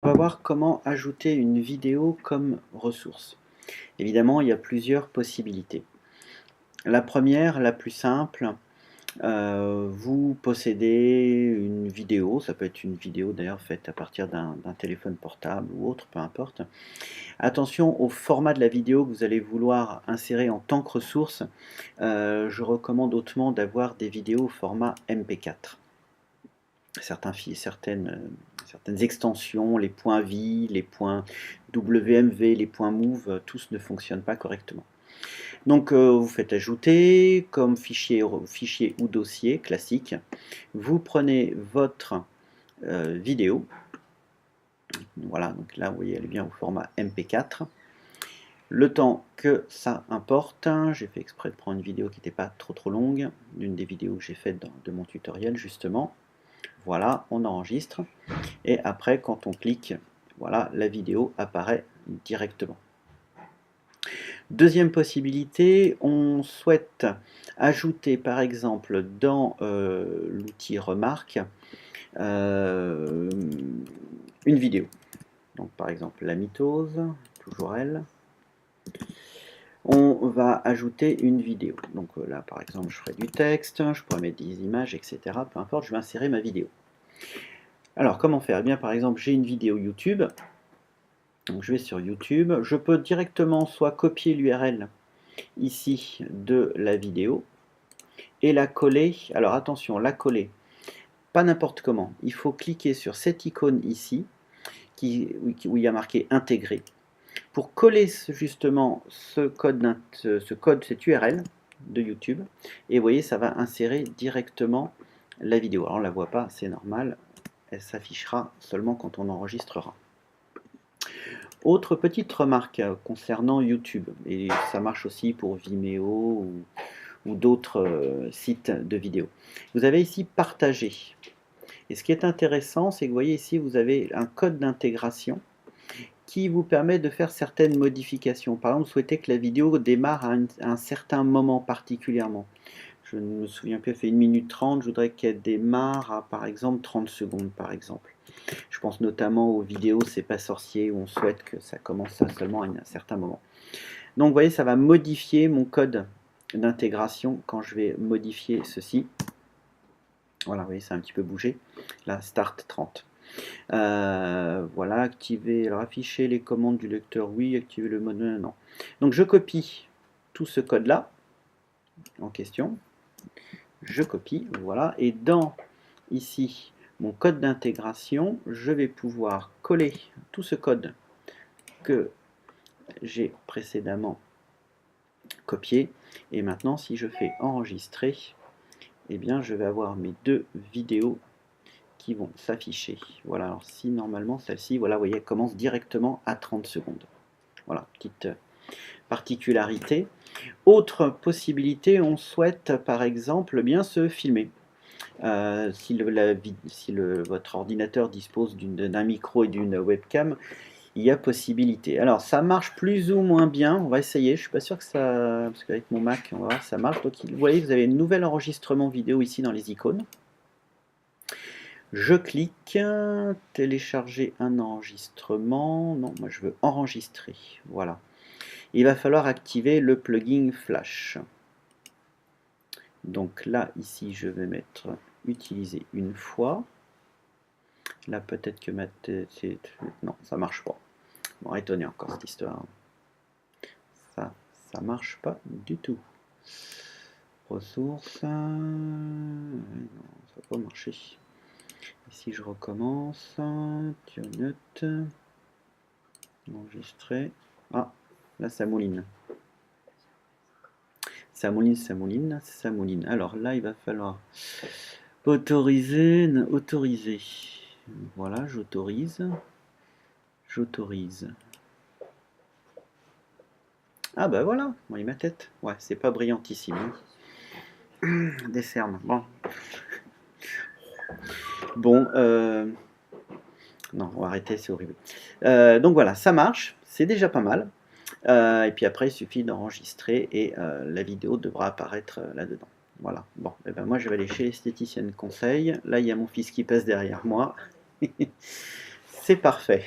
On va voir comment ajouter une vidéo comme ressource. Évidemment, il y a plusieurs possibilités. La première, la plus simple, vous possédez une vidéo, ça peut être une vidéo d'ailleurs faite à partir d'un téléphone portable ou autre, peu importe. Attention au format de la vidéo que vous allez vouloir insérer en tant que ressource. Je recommande hautement d'avoir des vidéos au format MP4. Certaines extensions, les points .vi, les points WMV, les points move, tous ne fonctionnent pas correctement. Donc vous faites ajouter comme fichier ou dossier classique. Vous prenez votre vidéo. Voilà, donc là vous voyez elle est bien au format MP4. Le temps que ça importe, j'ai fait exprès de prendre une vidéo qui n'était pas trop longue, une des vidéos que j'ai faites de mon tutoriel justement. Voilà, on enregistre. Et après, quand on clique, voilà, la vidéo apparaît directement. Deuxième possibilité, on souhaite ajouter par exemple dans l'outil remarque une vidéo. Donc par exemple la mitose, toujours elle. On va ajouter une vidéo. Donc là par exemple je ferai du texte, je pourrais mettre des images, etc. Peu importe, je vais insérer ma vidéo. Alors comment faire? Eh bien par exemple j'ai une vidéo YouTube. Donc je vais sur YouTube, je peux directement soit copier l'URL ici de la vidéo et la coller. Alors attention, la coller, pas n'importe comment. Il faut cliquer sur cette icône ici, où il y a marqué intégrer, pour coller justement ce code, cette URL de YouTube. Et vous voyez, ça va insérer directement la vidéo. Alors on ne la voit pas, c'est normal, elle s'affichera seulement quand on enregistrera. Autre petite remarque concernant YouTube, et ça marche aussi pour Vimeo ou d'autres sites de vidéos. Vous avez ici partager. Et ce qui est intéressant, c'est que vous voyez ici, vous avez un code d'intégration qui vous permet de faire certaines modifications. Par exemple, vous souhaitez que la vidéo démarre à un certain moment particulièrement. Je ne me souviens plus, elle fait 1 minute 30, je voudrais qu'elle démarre à par exemple 30 secondes par exemple. Je pense notamment aux vidéos C'est pas sorcier où on souhaite que ça commence seulement à un certain moment. Donc vous voyez, ça va modifier mon code d'intégration quand je vais modifier ceci. Voilà, vous voyez, ça a un petit peu bougé. Là, Start 30. Voilà, activer, alors afficher les commandes du lecteur, oui, activer le mode, non. Donc je copie tout ce code-là en question. Je copie, voilà, et dans ici mon code d'intégration, je vais pouvoir coller tout ce code que j'ai précédemment copié. Et maintenant, si je fais enregistrer, eh bien, je vais avoir mes deux vidéos qui vont s'afficher. Voilà, alors si normalement celle-ci, voilà, vous voyez, elle commence directement à 30 secondes. Voilà, petite particularité. Autre possibilité, on souhaite par exemple bien se filmer. Si votre ordinateur dispose d'un micro et d'une webcam, il y a possibilité. Alors ça marche plus ou moins bien, on va essayer, je suis pas sûr que ça, parce qu'avec mon Mac, on va voir si ça marche. Donc vous voyez, vous avez un nouvel enregistrement vidéo ici dans les icônes. Je clique, télécharger un enregistrement, non, moi je veux enregistrer, voilà. Il va falloir activer le plugin Flash. Donc là, ici, je vais mettre utiliser une fois. Là, peut-être que ma tête... Non, ça marche pas. Bon, étonné encore cette histoire. Ça marche pas du tout. Ressources... non, ça va pas marcher. Ici, je recommence. Note. Enregistrer. Ah, là, ça mouline. Ça mouline, ça mouline, ça mouline. Alors là, il va falloir autoriser, autoriser. Voilà, j'autorise. J'autorise. Ah bah voilà, vous voyez ma tête. Ouais, c'est pas brillantissime. Hein. Des cernes. Bon. Bon, non, on va arrêter, c'est horrible. Donc voilà, ça marche, c'est déjà pas mal. Et puis après, il suffit d'enregistrer et la vidéo devra apparaître là-dedans. Voilà. Bon, et ben moi je vais aller chez l'esthéticienne conseil. Là, il y a mon fils qui passe derrière moi. C'est parfait.